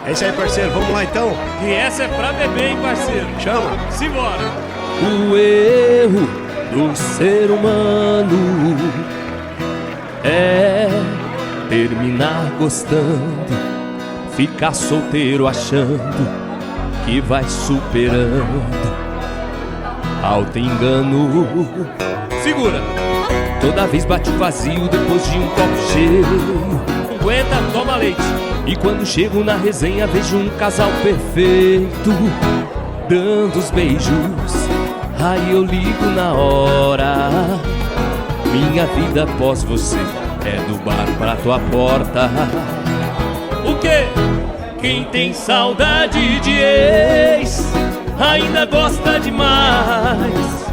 É isso aí, parceiro. Vamos lá então? E essa é pra beber, hein, parceiro? Chama. Simbora. O erro do ser humano é terminar gostando, ficar solteiro achando que vai superando. Auto-engano. Segura. Toda vez bate vazio depois de um copo cheio. Aguenta, toma leite. E quando chego na resenha vejo um casal perfeito dando os beijos. Aí eu ligo na hora. Minha vida após você é do bar pra tua porta. O quê? Quem tem saudade de ex ainda gosta demais.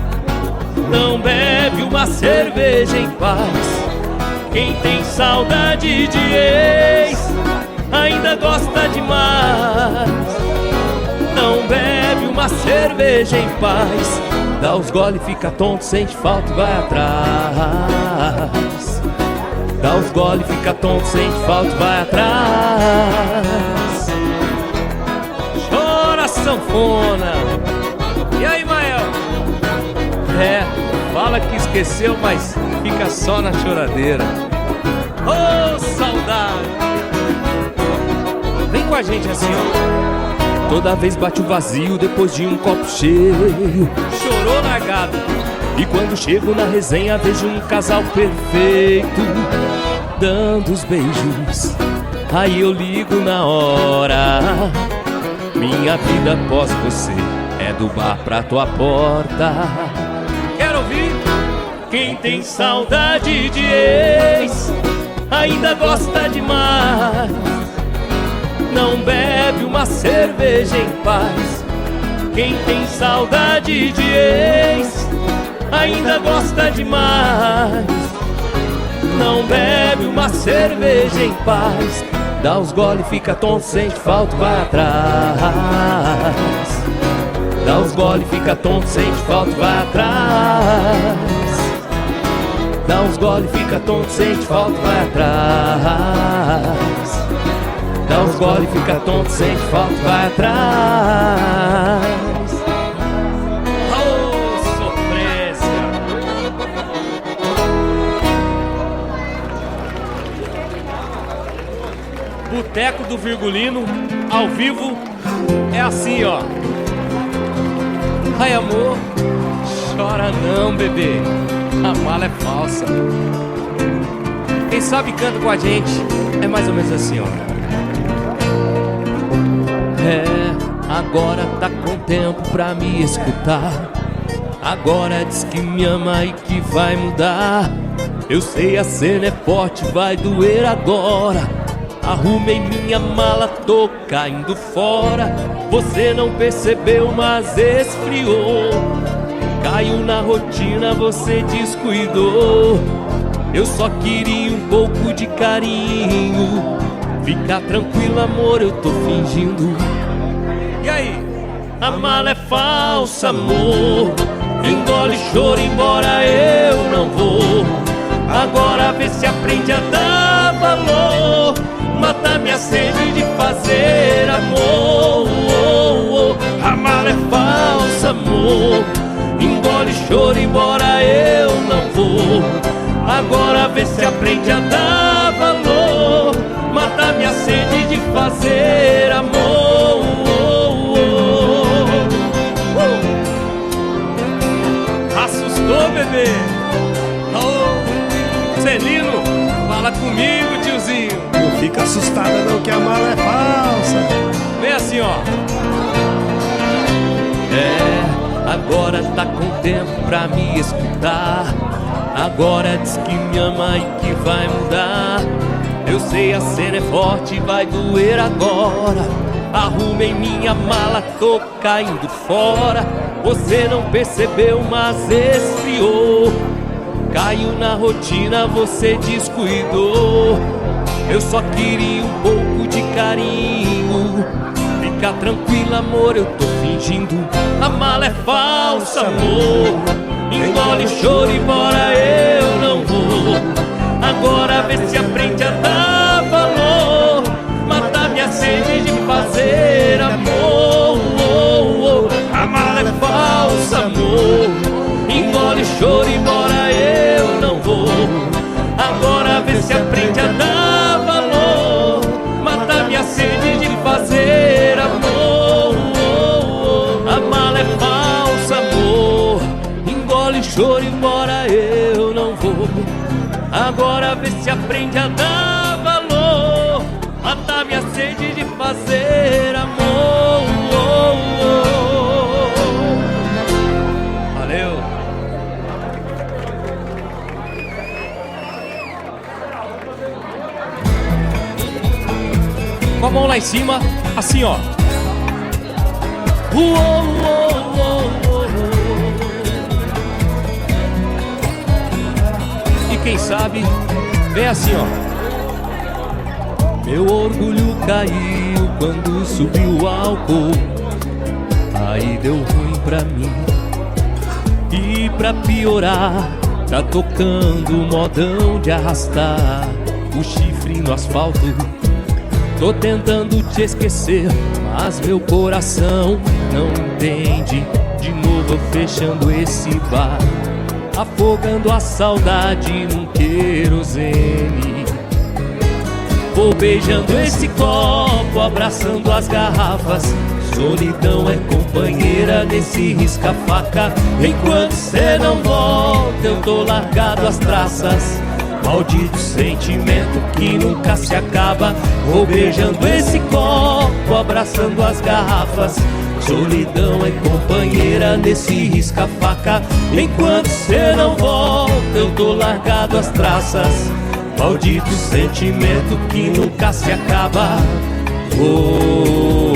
Não bebe uma cerveja em paz. Quem tem saudade de ex ainda gosta demais. Não bebe uma cerveja em paz. Dá os gole, fica tonto, sente falta e vai atrás. Dá os gole, fica tonto, sente falta e vai atrás. Chora, sanfona. E aí, Mael? É, fala que esqueceu, mas fica só na choradeira. Ô, saudade. Vem com a gente assim, ó. Toda vez bate o vazio depois de um copo cheio. Chorou largado. E quando chego na resenha vejo um casal perfeito dando os beijos. Aí eu ligo na hora. Minha vida após você é do bar pra tua porta. Quero ouvir. Quem tem saudade de ex ainda gosta demais. Não bebe uma cerveja em paz. Quem tem saudade de ex ainda gosta demais. Não bebe uma cerveja em paz. Dá os gole, fica tonto, sente falta, vai atrás. Dá os gole, fica tonto, sente falta, vai atrás. Dá uns gole, fica tonto, sente falta, vai atrás. Dá uns gole, fica tonto, sente falta, vai atrás. Oh, sofrência. Boteco do Virgulino, ao vivo, é assim, ó. Ai, amor, chora não, bebê, a mala é falsa. Quem sabe canta com a gente. É mais ou menos assim, ó. É, agora tá com tempo pra me escutar. Agora diz que me ama e que vai mudar. Eu sei a cena é forte, vai doer agora. Arrumei minha mala, tô caindo fora. Você não percebeu, mas esfriou. Caiu na rotina, você descuidou. Eu só queria um pouco de carinho. Fica tranquilo, amor, eu tô fingindo. E aí? A mala é falsa, amor. Engole choro, embora eu não vou. Agora vê se aprende a dar valor. Mata minha sede de fazer amor. A mala é falsa, amor. Engole choro, embora eu não vou. Agora vê se aprende a dar valor. Mata minha sede de fazer amor. Assustou, bebê? Oh, Celino, fala comigo, tiozinho. Não fica assustada não, que a mala é falsa. Vem assim, ó. É, agora tá com tempo pra me escutar. Agora diz que me ama e que vai mudar. Eu sei a cena é forte, vai doer agora. Arrumei minha mala, tô caindo fora. Você não percebeu, mas esfriou. Caiu na rotina, você descuidou. Eu só queria um pouco de carinho. Fica tranquila, amor, eu tô fingindo. A mala é falsa, amor. Engole choro, embora eu não vou. Agora vê se aprende a dar valor. Mata minha sede de fazer vê se aprende a dar valor. Mata minha sede de fazer amor. A mala é falsa, amor. Engole choro, embora eu não vou. Agora vê se aprende a dar valor. Mata minha sede de fazer amor. Valeu. Com a mão lá em cima, assim ó. E quem sabe, vem assim ó. Meu orgulho caiu quando subiu o álcool. Aí deu ruim pra mim. E pra piorar, tá tocando modão de arrastar o chifre no asfalto. Tô tentando te esquecer, mas meu coração não entende. De novo eu fechando esse bar, afogando a saudade num querosene. Vou beijando esse copo, abraçando as garrafas. Solidão é companheira desse risca-faca. Enquanto cê não volta, eu tô largado às traças. Maldito sentimento que nunca se acaba. Vou beijando esse copo, abraçando as garrafas. Solidão é companheira desse risca-faca. Enquanto cê não volta, eu tô largado às traças. Maldito sentimento que nunca se acaba. Oh,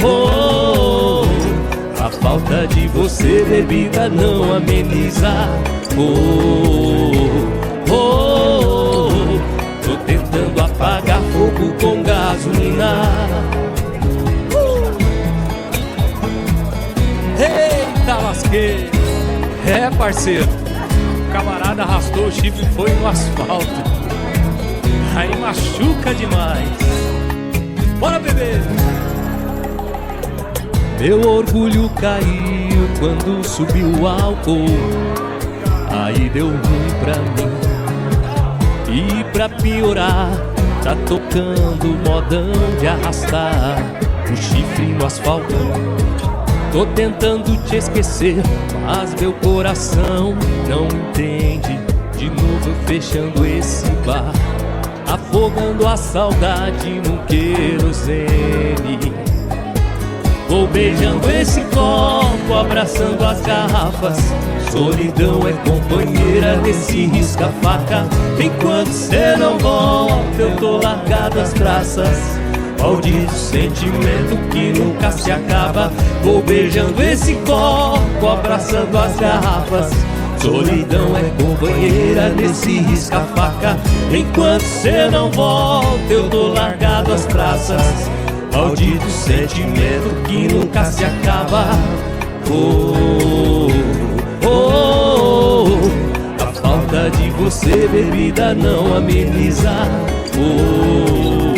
oh, oh. A falta de você, bebida, não ameniza. Oh, oh, oh. Tô tentando apagar fogo com gasolina. Eita lasquei. É parceiro, o camarada arrastou o chifre e foi no asfalto. Aí machuca demais. Bora beber. Meu orgulho caiu quando subiu o álcool. Aí deu ruim pra mim. E pra piorar, tá tocando modão de arrastar o chifre no asfalto. Tô tentando te esquecer, mas meu coração não entende. De novo eu fechando esse bar, afogando a saudade num querosene. Vou beijando esse copo, abraçando as garrafas. Solidão é companheira desse risca-faca. Enquanto cê não volta, eu tô largado às traças. Maldito sentimento que nunca se acaba. Vou beijando esse copo, abraçando as garrafas. Solidão é companheira desse risca-faca. Enquanto cê não volta, eu tô largado às traças. Maldito sentimento que nunca se acaba. Oh, oh, oh. A falta de você, bebida, não ameniza. Oh,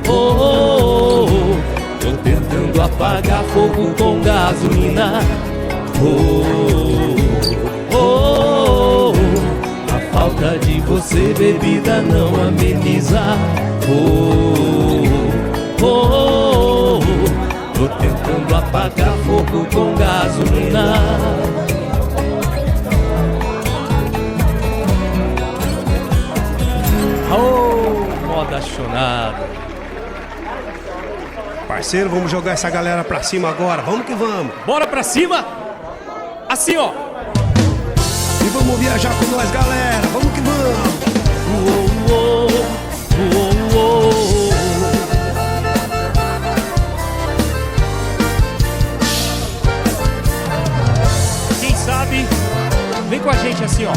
oh, oh, oh. Tô tentando apagar fogo com gasolina. Oh, oh, oh. A falta de você, bebida, não ameniza. Oh, oh, oh. Tô tentando apagar fogo com gasolina. Oh, moda chonada. Parceiro, vamos jogar essa galera pra cima agora. Vamos que vamos. Bora pra cima. Assim ó. E vamos viajar com nós, galera. Vamos que vamos. Oh, oh, oh, oh, oh. Quem sabe, vem com a gente assim ó.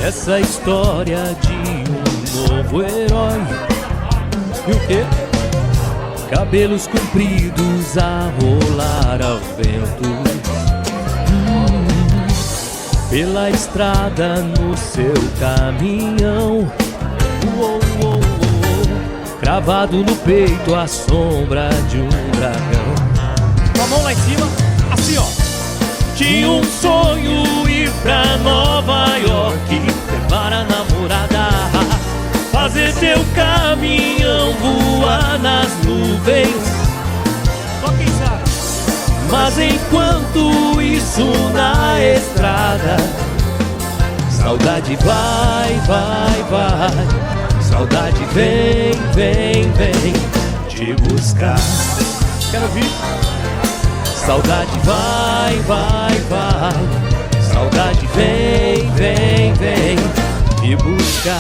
Essa história de um novo herói. E o quê? Cabelos compridos a rolar ao vento, pela estrada no seu caminhão. Cravado no peito a sombra de um dragão. Com a mão lá em cima, assim ó. Tinha um sonho ir pra Nova York, levar a namorada fazer teu caminhão voar nas nuvens. Só quem sabe. Mas enquanto isso na estrada, saudade vai, vai, vai. Saudade vem, vem, vem te buscar. Quero ouvir. Saudade vai, vai, vai. Saudade vem, vem, vem te buscar.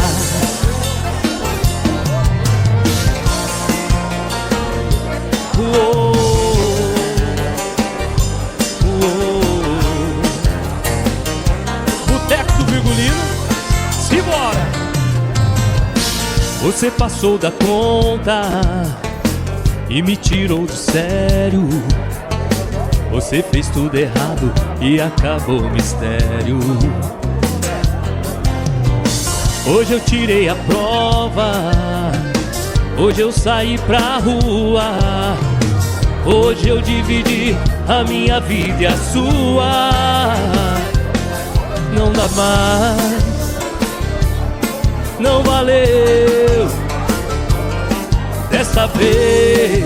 Uou, uou. Boteco do Virgulino, simbora! Você passou da conta e me tirou do sério. Você fez tudo errado e acabou o mistério. Hoje eu tirei a prova, hoje eu saí pra rua, hoje eu dividi a minha vida e a sua. Não dá mais, não valeu. Dessa vez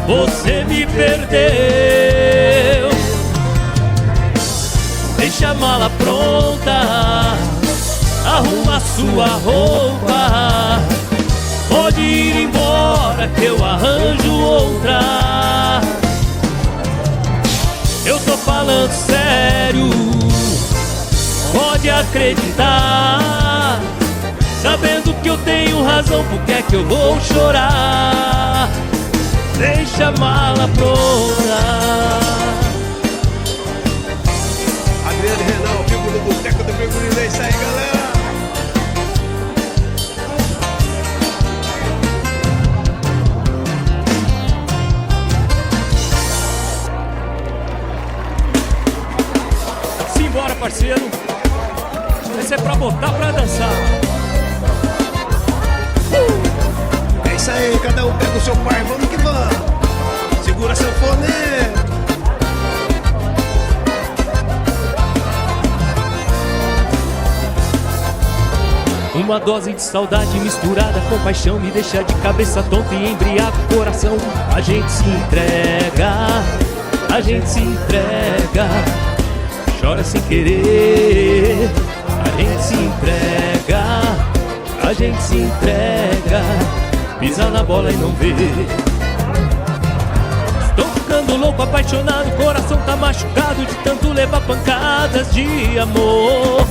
você me perdeu. Deixa a mala pronta, arruma sua roupa, pode ir embora que eu arranjo outra. Eu tô falando sério, pode acreditar. Sabendo que eu tenho razão, por que é que eu vou chorar? Deixa a mala pronta. Adriano e Renan, ao vivo no Boteco do Virgulino. É isso aí, galera. Simbora, parceiro. Esse é pra botar pra dançar. É isso aí, cada um pega o seu par, vamos que vamos. Segura seu fone. Uma dose de saudade misturada com paixão me deixa de cabeça tonta e embriaga o coração. A gente se entrega, a gente se entrega, chora sem querer. A gente se entrega, a gente se entrega, pisa na bola e não vê. Estou ficando louco, apaixonado, coração tá machucado de tanto levar pancadas de amor.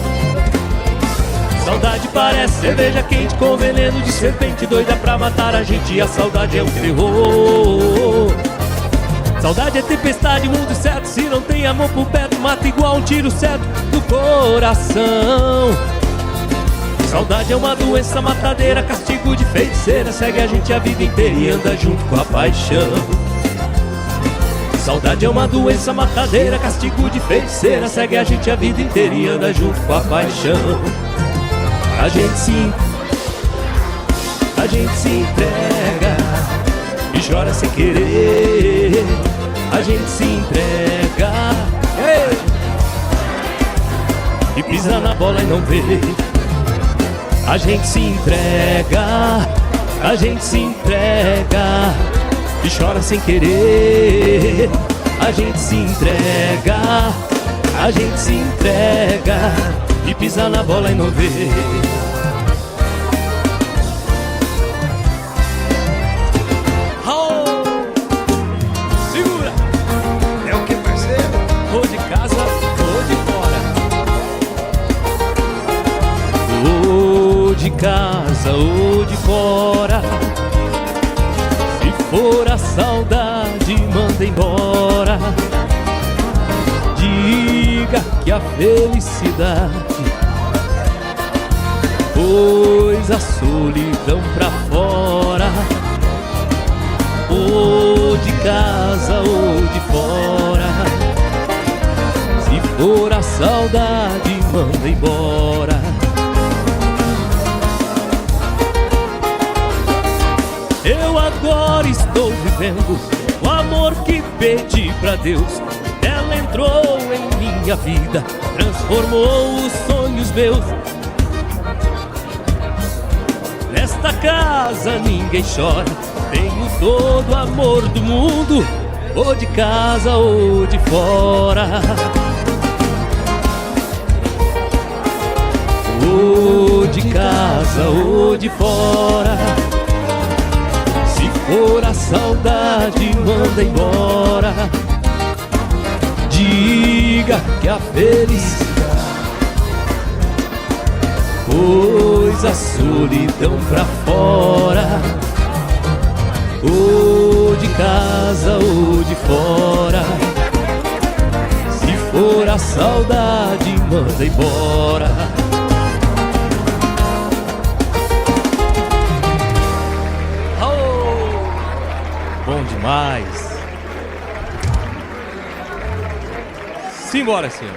Saudade parece cerveja quente com veneno de serpente, doida pra matar a gente, e a saudade é o terror. Saudade é tempestade, mundo certo, se não tem amor por perto, mata igual um tiro certo do coração. Saudade é uma doença matadeira, castigo de feiticeira, segue a gente a vida inteira e anda junto com a paixão. Saudade é uma doença matadeira, castigo de feiticeira, segue a gente a vida inteira e anda junto com a paixão. A gente se entrega e chora sem querer. A gente se entrega, ei, e pisa na bola e não vê. A gente se entrega, a gente se entrega e chora sem querer. A gente se entrega, a gente se entrega e pisa na bola e não vê. Casa ou de fora, se for a saudade, manda embora. Diga que a felicidade pôs a solidão pra fora. Ou de casa ou de fora, se for a saudade, manda embora. Eu agora estou vivendo o amor que pedi pra Deus. Ela entrou em minha vida, transformou os sonhos meus. na casa ninguém chora. Tenho todo o amor do mundo, ou de casa ou de fora. Ou de casa ou de fora. Se for a saudade, manda embora. Diga que a felicidade pôs a solidão pra fora. Ou de casa ou de fora. Se for a saudade, manda embora. Bom demais. Simbora, senhor.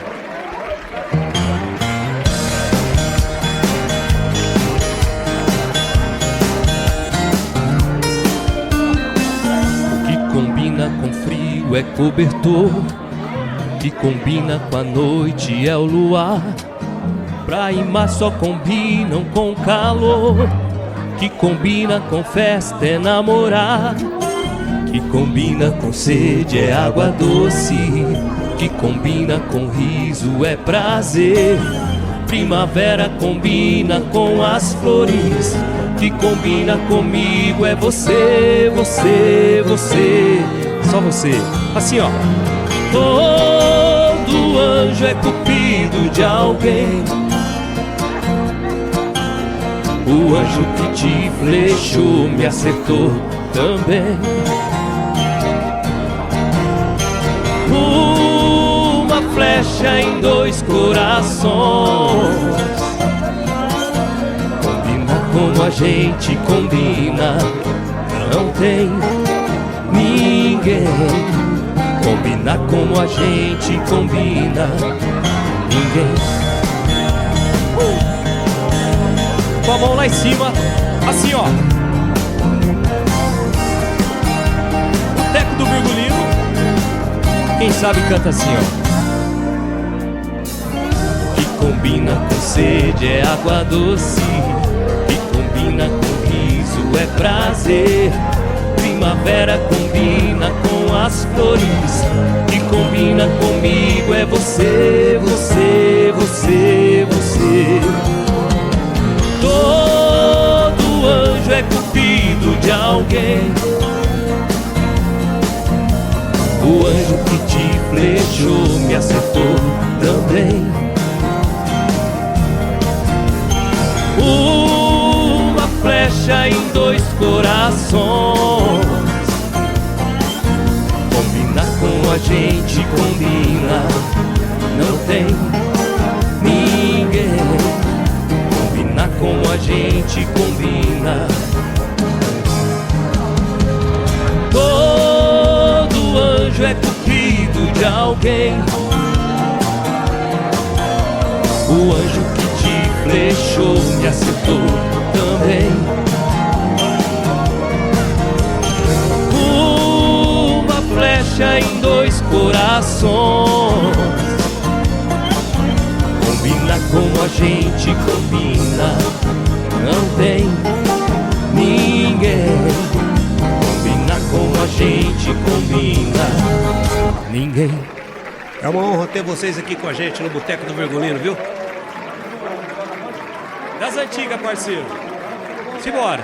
O que combina com frio é cobertor, o que combina com a noite é o luar. Praia e mar só combinam com calor, o que combina com festa é namorar. Que combina com sede é água doce, que combina com riso é prazer. Primavera combina com as flores, que combina comigo é você, você, você. Só você, assim ó. Todo anjo é cupido de alguém. O anjo que te flechou me acertou também. Uma flecha em dois corações. Combina como a gente combina, não tem ninguém. Combina como a gente combina, ninguém. Com a mão lá em cima, assim ó. O teco do virgulino, quem sabe canta assim ó. Que combina com sede é água doce, que combina com riso é prazer. Primavera combina com as flores, que combina comigo é você, você, você, você. Todo anjo é cupido de alguém. O anjo que te flechou me acertou também. Uma flecha em dois corações. Combina com a gente, combina, não tem ninguém. Combina com a gente, combina. Todo anjo é cupido de alguém. O anjo que te flechou me acertou também. Uma flecha em dois corações. Combina como a gente combina, não tem ninguém. Combina como a gente combina, ninguém. É uma honra ter vocês aqui com a gente no Boteco do Virgulino, viu? Das antigas, parceiro. Simbora.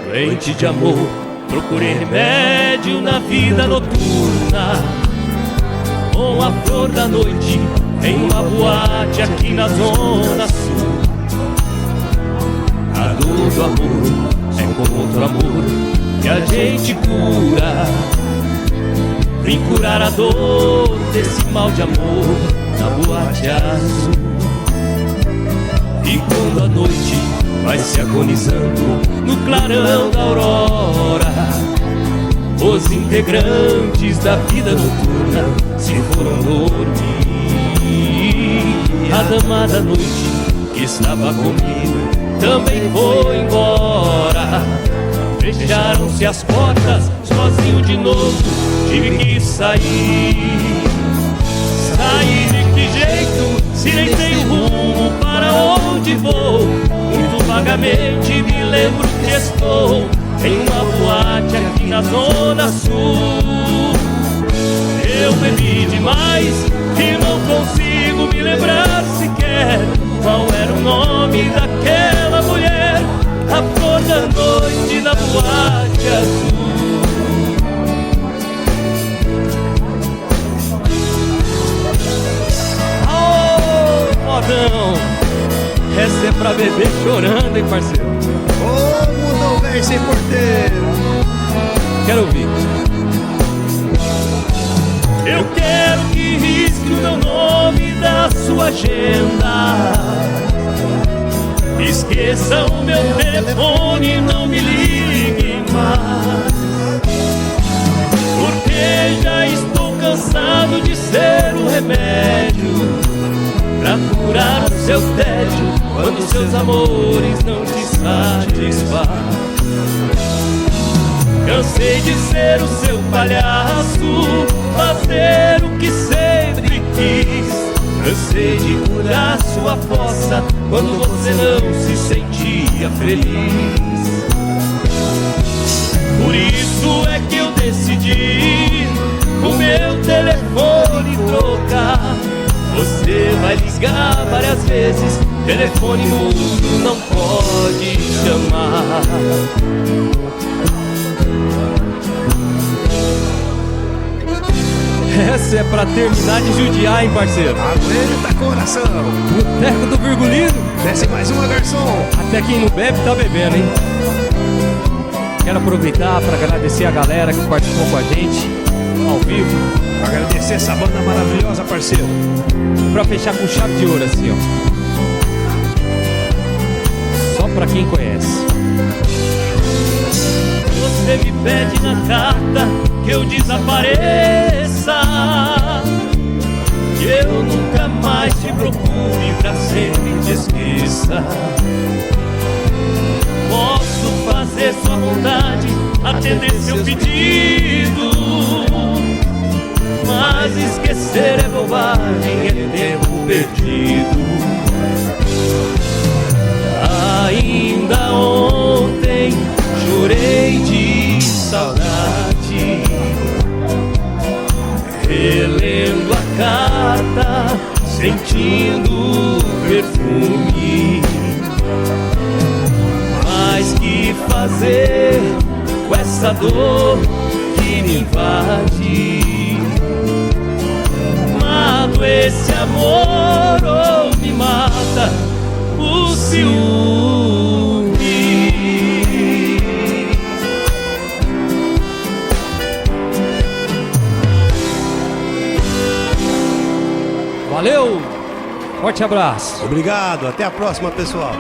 Doente de amor, procurei remédio na vida noturna. Com a flor da noite em uma boate aqui na zona sul. A dor do amor é como outro amor que a gente cura. Vim curar a dor desse mal de amor na boate azul. E quando a noite vai se agonizando no clarão da aurora, os integrantes da vida noturna se foram dormir. A dama da noite que estava comigo também foi embora. Fecharam-se as portas, sozinho de novo tive que sair. Sair de que jeito, se nem tenho rumo onde vou. Muito vagamente me lembro que estou em uma boate aqui na Zona Sul. Eu bebi demais e não consigo me lembrar sequer qual era o nome daquela mulher, a flor da noite na boate azul. Modão, essa é pra beber chorando, hein, parceiro? Ô, mundão velho sem porteiro. Quero ouvir. Eu quero que risque o meu nome da sua agenda. Esqueça o meu telefone, não me ligue mais, porque já estou cansado de ser um remédio pra curar o seu tédio quando seus amores não te satisfazem. Cansei de ser o seu palhaço, fazer o que sempre quis. Cansei de curar sua fossa quando você não se sentia feliz. Por isso é que eu decidi o meu telefone trocar. Você vai ligar várias vezes, telefone mudo não pode chamar. Essa é pra terminar de judiar, hein, parceiro? Aguenta, coração. Boteco do Virgulino. Desce mais uma, garçom. Até quem não bebe tá bebendo, hein? Quero aproveitar para agradecer a galera que participou com a gente ao vivo. Agradecer essa banda maravilhosa, parceiro. Pra fechar com chave de ouro, assim, ó. Só pra quem conhece. Você me pede na carta que eu desapareça, que eu nunca mais te procure, pra sempre te esqueça. Posso fazer sua vontade, atender seu pedido, mas esquecer é bobagem, é tempo perdido. Ainda ontem chorei de saudade, relendo a carta, sentindo o perfume. Mas que fazer com essa dor que me invade? Mato esse amor ou me mata o ciúme? Valeu! Forte abraço! Obrigado, até a próxima, pessoal.